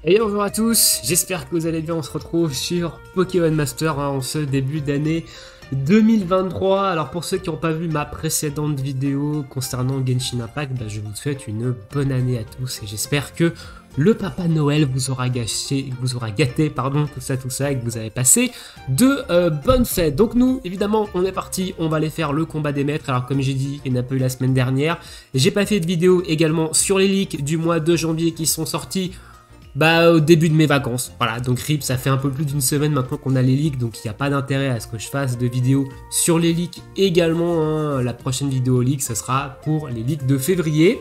Et bonjour à tous, j'espère que vous allez bien, on se retrouve sur Pokémon Master en ce début d'année 2023. Alors pour ceux qui n'ont pas vu ma précédente vidéo concernant Genshin Impact, je vous souhaite une bonne année à tous et j'espère que le Papa Noël vous aura gâté, tout ça, et que vous avez passé de bonnes fêtes. Donc nous, évidemment, on est parti, on va aller faire le combat des maîtres. Alors comme j'ai dit, il n'y en a pas eu la semaine dernière. J'ai pas fait de vidéo également sur les leaks du mois de janvier qui sont sortis au début de mes vacances. Voilà, donc RIP, ça fait un peu plus d'une semaine maintenant qu'on a les leaks, donc il n'y a pas d'intérêt à ce que je fasse de vidéo sur les leaks également. La prochaine vidéo leak, ce sera pour les leaks de février.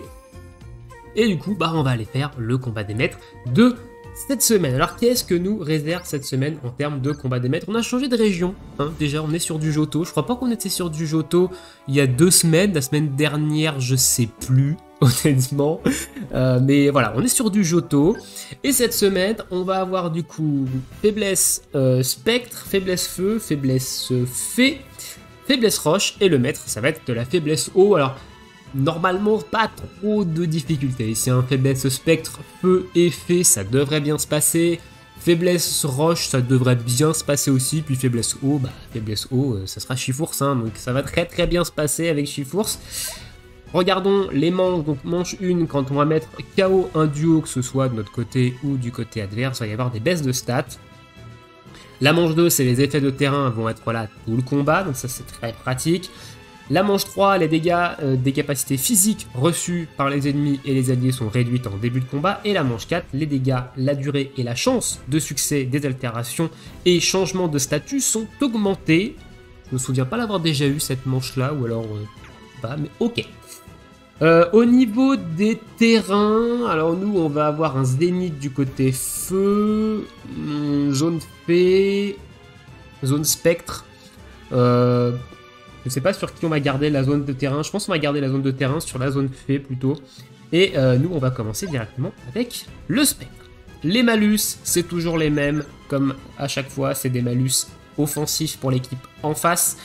Et du coup, on va aller faire le combat des maîtres de cette semaine. Alors, qu'est-ce que nous réserve cette semaine en termes de combat des maîtres? On a changé de région, déjà, on est sur du Johto. Je crois pas qu'on était sur du Johto il y a 2 semaines. La semaine dernière, je sais plus, honnêtement. Mais voilà, on est sur du Johto. Et cette semaine, on va avoir du coup faiblesse spectre, faiblesse feu, faiblesse fée, faiblesse roche. Et le maître, ça va être de la faiblesse eau. Alors, normalement, pas trop de difficultés. Ici, faiblesse spectre, feu et fée, ça devrait bien se passer. Faiblesse roche, ça devrait bien se passer aussi. Puis faiblesse eau, ça sera Chifours, donc ça va très bien se passer avec Chifours. Regardons les manches. Donc manche 1, quand on va mettre KO un duo, que ce soit de notre côté ou du côté adverse, il va y avoir des baisses de stats. La manche 2, c'est les effets de terrain vont être là tout le combat, donc ça c'est très pratique. La manche 3, les dégâts des capacités physiques reçues par les ennemis et les alliés sont réduites en début de combat. Et la manche 4, les dégâts, la durée et la chance de succès des altérations et changements de statut sont augmentés. Je me souviens pas l'avoir déjà eu cette manche là, ou alors pas, mais ok. Au niveau des terrains, alors nous on va avoir un zénith du côté feu, zone fée, zone spectre. Je sais pas sur qui on va garder la zone de terrain. Je pense qu'on va garder la zone de terrain sur la zone fée plutôt. Et nous, on va commencer directement avec le spectre. Les malus, c'est toujours les mêmes. Comme à chaque fois, c'est des malus offensifs pour l'équipe en face.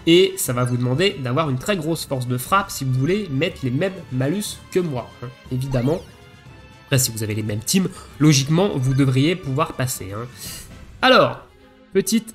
Et ça va vous demander d'avoir une très grosse force de frappe si vous voulez mettre les mêmes malus que moi. Évidemment. Après, si vous avez les mêmes teams, logiquement, vous devriez pouvoir passer. Alors, petite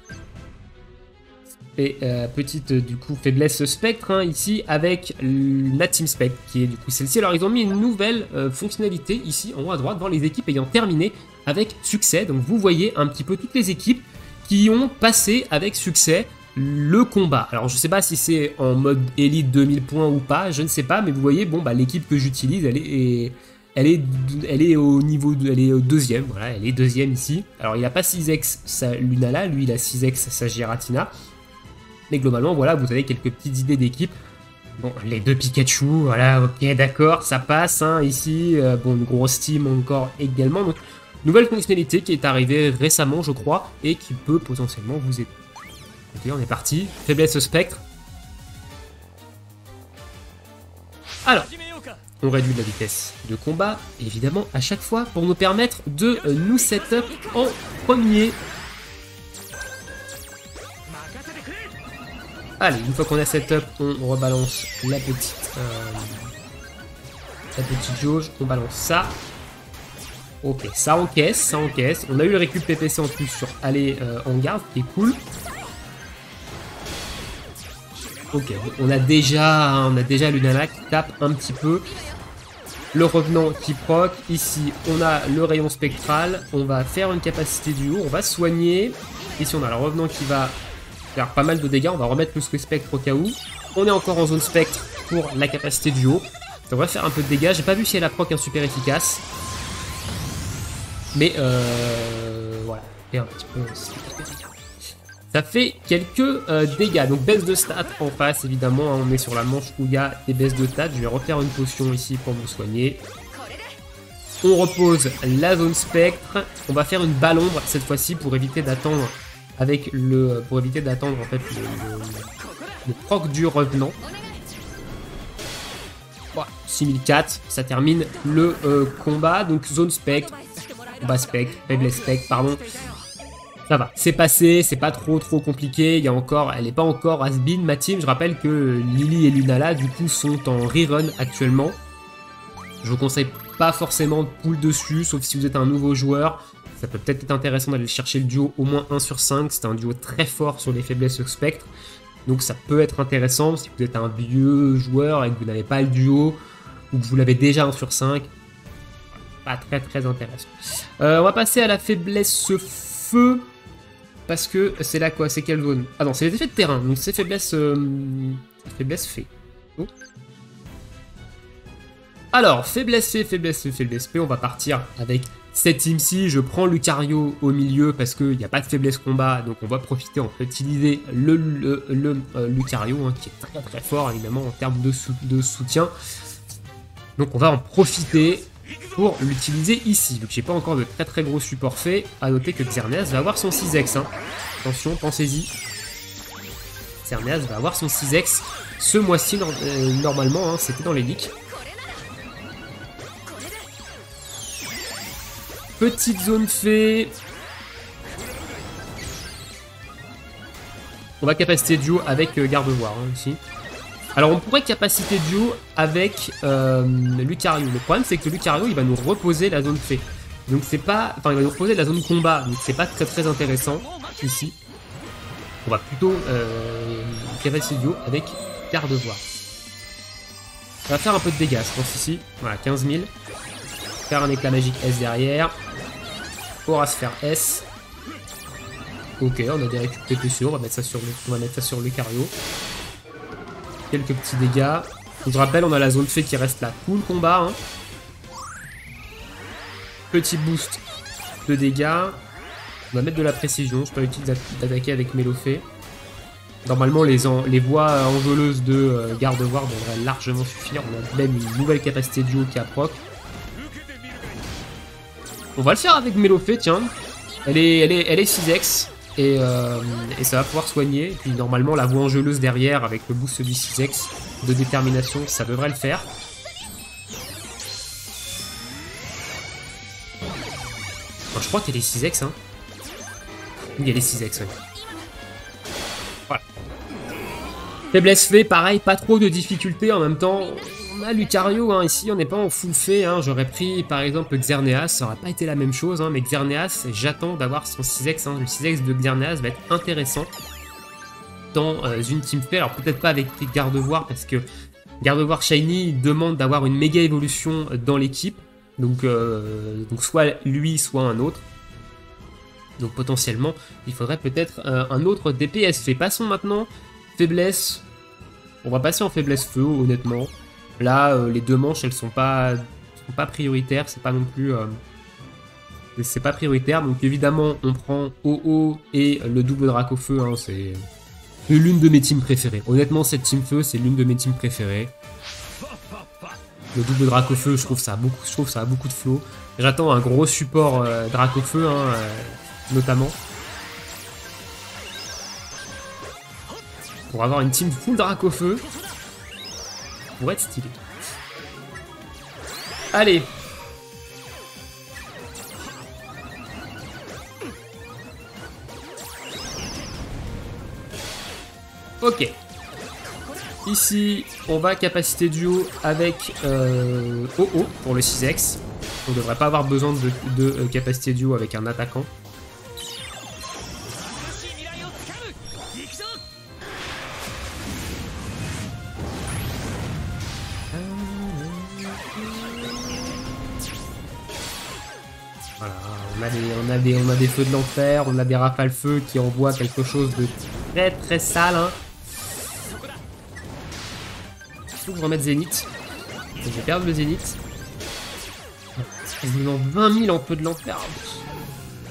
du coup faiblesse spectre ici avec la team spectre qui est du coup celle-ci. Alors ils ont mis une nouvelle fonctionnalité ici en haut à droite dans les équipes ayant terminé avec succès. Donc vous voyez un petit peu toutes les équipes qui ont passé avec succès le combat. Alors je sais pas si c'est en mode élite 2000 points ou pas, je ne sais pas, mais vous voyez l'équipe que j'utilise elle est au niveau elle est au deuxième, voilà, elle est deuxième ici. Alors il n'a pas 6x sa Lunala, lui il a 6x sa Giratina. Mais globalement, voilà, vous avez quelques petites idées d'équipe. Bon, les 2 Pikachu, voilà, ok, d'accord, ça passe, ici. Une grosse team encore également. Donc, nouvelle fonctionnalité qui est arrivée récemment, je crois, et qui peut potentiellement vous aider. Ok, on est parti. Faiblesse spectre. Alors, on réduit la vitesse de combat, évidemment, à chaque fois, pour nous permettre de nous setup en premier. Allez, une fois qu'on a setup, on rebalance la petite jauge, on balance ça. Ok, ça encaisse. On a eu le récup PPC en plus sur aller en garde, qui est cool. Ok, on a déjà Lunala qui tape un petit peu. Le revenant qui proc. Ici, on a le rayon spectral. On va faire une capacité du haut, on va soigner. Ici, on a le revenant qui va faire pas mal de dégâts, on va remettre le Swift Spectre au cas où. On est encore en zone spectre pour la capacité du haut. Ça devrait faire un peu de dégâts. J'ai pas vu si elle a proc un super efficace. Mais voilà, un petit peu. Ça fait quelques dégâts. Donc baisse de stats en face évidemment. On est sur la manche où il y a des baisses de stats. Je vais refaire une potion ici pour me soigner. On repose la zone spectre. On va faire une balle ombre cette fois-ci pour éviter d'attendre. Pour éviter d'attendre en fait le proc du revenant. Voilà, 6004, ça termine le combat. Donc zone spectre, combat spectre, faiblesse spectre, pardon. Ça va, c'est passé, c'est pas trop compliqué. Elle n'est pas encore has-been ma team. Je rappelle que Lily et Lunala du coup sont en rerun actuellement. Je vous conseille pas forcément de pull dessus, sauf si vous êtes un nouveau joueur. Ça peut peut-être être intéressant d'aller chercher le duo au moins 1 sur 5. C'est un duo très fort sur les faiblesses spectre. Donc ça peut être intéressant si vous êtes un vieux joueur et que vous n'avez pas le duo, ou que vous l'avez déjà 1 sur 5. Pas très intéressant. On va passer à la faiblesse feu. Parce que c'est là quoi? C'est quelle zone? Ah non, c'est les effets de terrain. Donc c'est faiblesse fée. Oh. Alors, faiblesse fée. On va partir avec cette team-ci. Je prends Lucario au milieu parce qu'il n'y a pas de faiblesse combat. Donc on va profiter, on peut utiliser le Lucario, hein, qui est très fort évidemment en termes de soutien. Donc on va en profiter pour l'utiliser ici. Vu que j'ai pas encore de très gros support fait, à noter que Xerneas va avoir son 6x. Hein. Attention, pensez-y. Xerneas va avoir son 6x ce mois-ci, normalement, hein, c'était dans les leaks. Petite zone fée. On va capacité duo avec garde-voir hein, ici. Alors on pourrait capacité duo avec Lucario. Le problème c'est que Lucario il va nous reposer la zone fée. Donc c'est pas. Enfin il va nous reposer la zone combat. Donc c'est pas très intéressant ici. On va plutôt capacité duo avec garde-voir. On va faire un peu de dégâts je pense ici. Voilà 15 000. Faire un éclat magique S derrière. Aura sphère S. Ok, on a des récup PPC, on va mettre ça sur Lucario. Quelques petits dégâts. Je vous rappelle, on a la zone fée qui reste là. Cool combat. Hein. Petit boost de dégâts. On va mettre de la précision. Je peux utiliser d'attaquer avec Mélofée. Normalement, les voies enjôleuses de garde-voir devraient largement suffire. On a même une nouvelle capacité duo qui a proc. On va le faire avec Mélofée, tiens. Elle est 6x. Et ça va pouvoir soigner. Et puis normalement la voie enjôleuse derrière avec le boost du 6x de détermination, ça devrait le faire. Enfin, je crois qu'elle est 6x. Hein. Oui, elle est 6x. Ouais. Voilà. Faiblesse fée, pareil, pas trop de difficultés en même temps. On a Lucario, hein, ici on n'est pas en full fée, hein. J'aurais pris par exemple Xerneas, ça aurait pas été la même chose, hein, mais Xerneas, j'attends d'avoir son 6x, hein. Le 6x de Xerneas va être intéressant dans une team fée, alors peut-être pas avec garde-voir, parce que garde-voir Shiny demande d'avoir une méga évolution dans l'équipe, donc soit lui, soit un autre, donc potentiellement il faudrait peut-être un autre DPS fée. Passons maintenant, faiblesse, on va passer en faiblesse feu honnêtement. Là, les deux manches, elles sont pas prioritaires, c'est pas non plus... c'est pas prioritaire, donc évidemment, on prend OO et le double Dracofeu, hein, c'est l'une de mes teams préférées. Honnêtement, cette team feu, c'est l'une de mes teams préférées. Le double Dracofeu, je trouve ça a beaucoup de flow. J'attends un gros support Dracofeu, hein, notamment. Pour avoir une team full Dracofeu. Pour être stylé. Allez. Ok. Ici, on va capacité duo avec OO pour le 6x. On ne devrait pas avoir besoin de capacité duo avec un attaquant. Voilà, on a des feux de l'enfer, on a des rafales feu qui envoient quelque chose de très sale. Hein. Il faut que je remette Zénith. Je vais perdre le Zénith. Il me manque 20 000 en feu de l'enfer.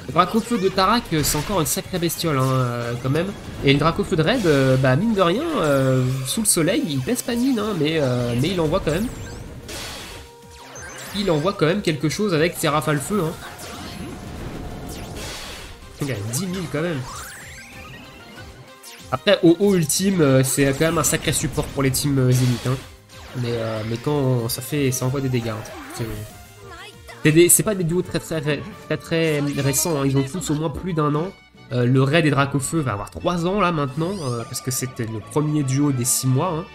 Le Dracofeu de Tarak, c'est encore une sacrée bestiole hein, quand même. Et le Dracofeu de Red, bah mine de rien, sous le soleil, il pèse pas de mine, hein, mais il envoie quand même. Il envoie quand même quelque chose avec ses rafales feu. Hein. Il y a 10 000 quand même. Après, OO ultime, c'est quand même un sacré support pour les teams Zénith. Hein. Mais quand ça envoie des dégâts. Hein. C'est pas des duos très récents. Hein. Ils ont tous au moins plus d'1 an. Le Raid et Dracofeu va avoir 3 ans là maintenant. Parce que c'était le premier duo des 6 mois hein,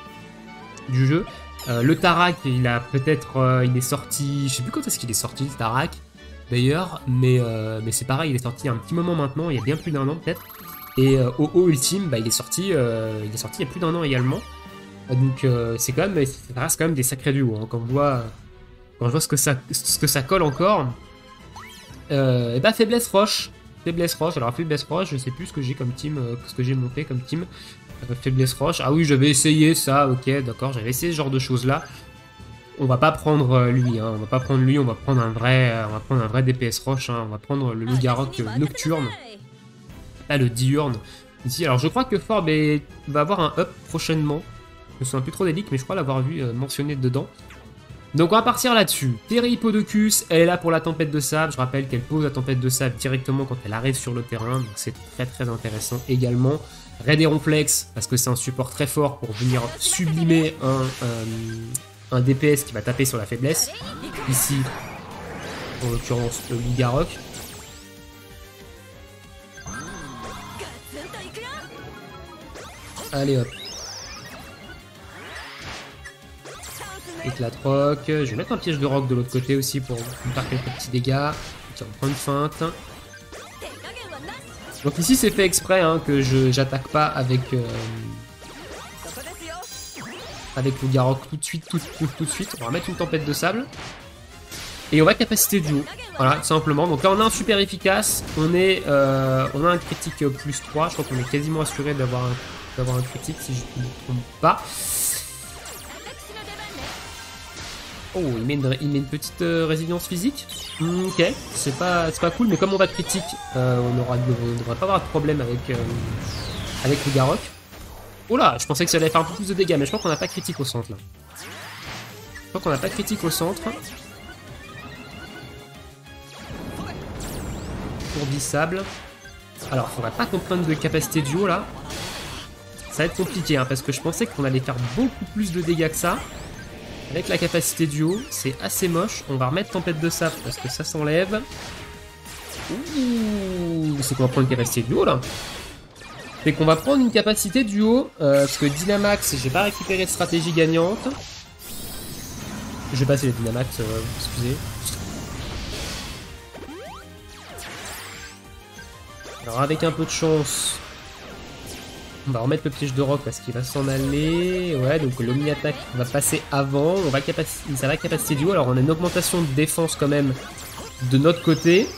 du jeu. Le Tarak, il a peut-être, il est sorti, je sais plus quand est-ce qu'il est sorti le Tarak d'ailleurs, mais c'est pareil, il est sorti il y a un petit moment maintenant, il y a bien plus d'un an peut-être. Et OO Ultime, bah, il est sorti il y a plus d'un an également. Donc c'est quand même, ça reste quand même des sacrés duos. Hein. Quand je vois ce que ça colle encore. Et bah Faiblesse Roche. Alors Faiblesse Roche, je sais plus ce que j'ai comme team, ce que j'ai monté comme team. Faiblesse Roche. Ah oui, j'avais essayé ça, ok, d'accord, j'avais essayé ce genre de choses là. On va pas prendre lui, hein. On va pas prendre lui, on va prendre un vrai DPS Roche, hein. On va prendre le Loup-Garok nocturne, pas le diurne. Ici, alors je crois que Forb va avoir un up prochainement. Je me souviens plus trop des leaks, mais je crois l'avoir vu mentionné dedans. Donc on va partir là-dessus. Terry Hippodocus, elle est là pour la tempête de sable. Je rappelle qu'elle pose la tempête de sable directement quand elle arrive sur le terrain, donc c'est très très intéressant également. Raid et Ronflex, parce que c'est un support très fort pour venir sublimer un DPS qui va taper sur la faiblesse. Ici, en l'occurrence, le Loup-Garok. Allez hop. Éclate rock. Je vais mettre un piège de rock de l'autre côté aussi pour faire quelques petits dégâts. Qui reprend une feinte. Donc ici c'est fait exprès hein, que j'attaque pas avec Loup-Garok tout de suite. On va mettre une tempête de sable. Et on va capacité duo. Voilà, tout simplement. Donc là on a un super efficace. On a un critique plus 3. Je crois qu'on est quasiment assuré d'avoir un critique si je ne me trompe pas. Oh, il met une petite résilience physique. Ok, c'est pas cool, mais comme on va critique, on ne devrait pas avoir de problème avec le Garok. Oh là, je pensais que ça allait faire un peu plus de dégâts, mais je crois qu'on n'a pas critique au centre là. Courbissable. Alors, faudrait pas qu'on prenne de capacité duo là. Ça va être compliqué, hein, parce que je pensais qu'on allait faire beaucoup plus de dégâts que ça. Avec la capacité duo, c'est assez moche. On va remettre tempête de sable parce que ça s'enlève. Ouh, c'est qu'on va prendre une capacité duo là. C'est qu'on va prendre une capacité duo parce que Dynamax, j'ai pas récupéré de stratégie gagnante. Je vais passer les Dynamax, excusez. Alors avec un peu de chance, on va remettre le piège de rock parce qu'il va s'en aller. Ouais, donc l'omni-attaque va passer avant. Ça va capacité duo. Alors on a une augmentation de défense quand même de notre côté.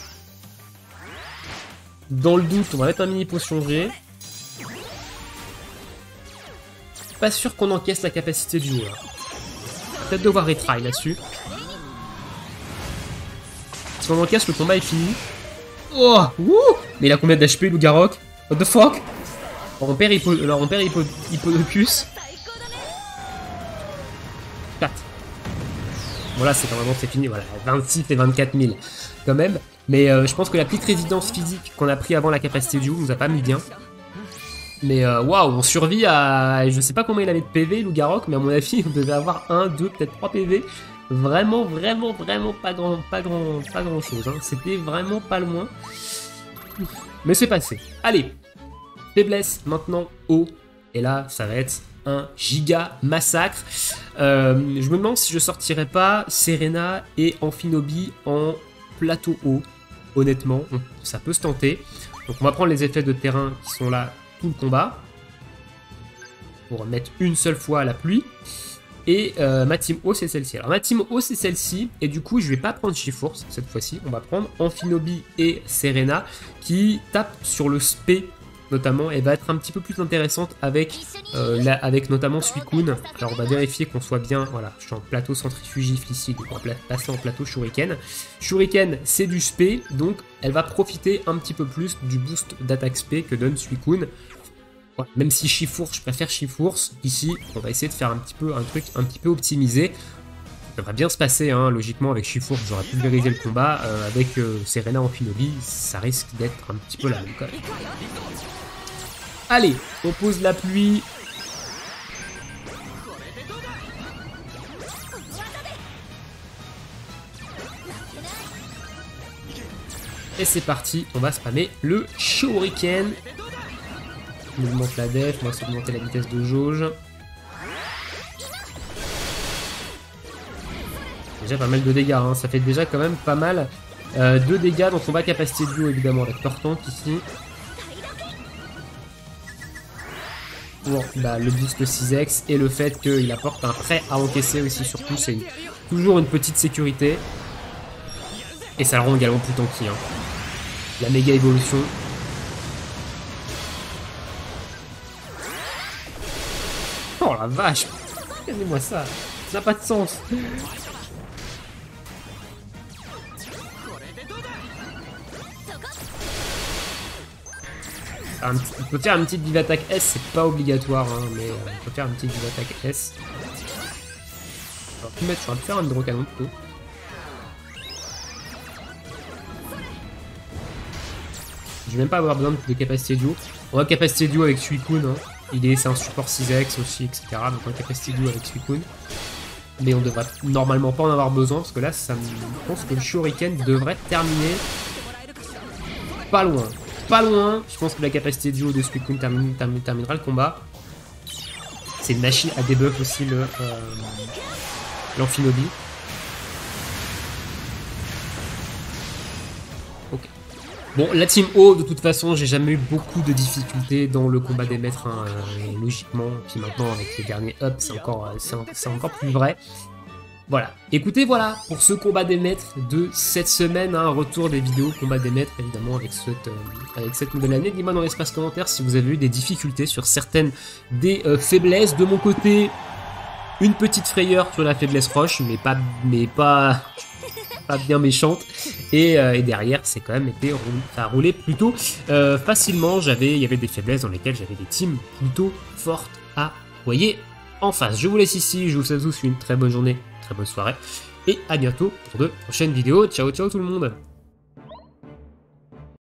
Dans le doute, on va mettre un mini potion G. Pas sûr qu'on encaisse la capacité duo là. Peut-être devoir retry là-dessus. Si on encaisse, le combat est fini. Oh, wouh! Mais il a combien d'HP, Loup-Garok? What the fuck? On perd Hippodocus. 4. Voilà, c'est fini. Voilà, 26 et 24 000 quand même. Mais je pense que la petite résidence physique qu'on a pris avant la capacité du haut nous a pas mis bien. Mais waouh, on survit à... Je sais pas combien il avait de PV, Loup-Garok, mais à mon avis, on devait avoir 1, 2, peut-être 3 PV. Vraiment pas grand chose. Hein. C'était vraiment pas loin. Mais c'est passé. Allez. Faiblesse maintenant haut. Et là, ça va être un giga massacre. Je me demande si je sortirais pas Serena et Amphinobi en plateau haut. Honnêtement, ça peut se tenter. Donc on va prendre les effets de terrain qui sont là tout le combat. Pour mettre une seule fois à la pluie. Et ma team haut c'est celle-ci. Alors ma team haut c'est celle-ci. Et du coup je vais pas prendre Shiforce cette fois-ci. On va prendre Amphinobi et Serena qui tapent sur le spé notamment, et va être un petit peu plus intéressante avec notamment Suicune. Alors on va vérifier qu'on soit bien, voilà, je suis en plateau centrifugif ici, donc on va passer en plateau Shuriken. Shuriken c'est du spé, donc elle va profiter un petit peu plus du boost d'attaque spé que donne Suicune. Voilà, même si Shiforce, je préfère Shiforce, ici on va essayer de faire un truc un petit peu optimisé. Ça devrait bien se passer, hein, logiquement avec Shiforce j'aurais pulvérisé le combat, avec Serena Amphinobi, ça risque d'être un petit peu la même quand même. Allez, on pose la pluie. Et c'est parti, on va spammer le Shuriken. On augmente la def, on va augmenter la vitesse de jauge. Déjà pas mal de dégâts, hein. Ça fait déjà quand même pas mal de dégâts dans combat capacité de duo évidemment avec Tortank ici. Pour bah, le boost 6x et le fait qu'il apporte un prêt à encaisser aussi surtout, c'est toujours une petite sécurité. Et ça le rend également plus tanky. Hein. La méga évolution. Oh la vache! Regardez-moi ça! Ça n'a pas de sens! On peut faire une petite vive attaque S, c'est pas obligatoire, hein, mais on peut faire une petite vive attaque S. Alors, tout mettre sur un faire un hydrocanon plutôt. Je vais même pas avoir besoin de capacité duo. On a capacité duo avec Suicune, hein. C'est un support 6x aussi, etc. Donc on a capacité duo avec Suicune. Mais on devrait normalement pas en avoir besoin, parce que là, je pense que le Shuriken devrait terminer pas loin. Pas loin, je pense que la capacité duo de Suicune terminera le combat. C'est une machine à debuff aussi l'Amphinobi. Ok. Bon, la team O, de toute façon, j'ai jamais eu beaucoup de difficultés dans le combat des maîtres, hein, logiquement. Puis maintenant, avec les derniers ups, c'est encore plus vrai. Voilà, écoutez, voilà pour ce combat des maîtres de cette semaine, un retour des vidéos combat des maîtres évidemment avec cette nouvelle année. Dis-moi dans l'espace commentaire si vous avez eu des difficultés sur certaines des faiblesses. De mon côté, une petite frayeur sur la faiblesse roche, mais pas bien méchante. Et derrière, c'est quand même été roulé plutôt facilement. Il y avait des faiblesses dans lesquelles j'avais des teams plutôt fortes à voyer en face. Je vous laisse ici, je vous souhaite tous une très bonne journée. Très bonne soirée et à bientôt pour de prochaines vidéos. Ciao ciao tout le monde.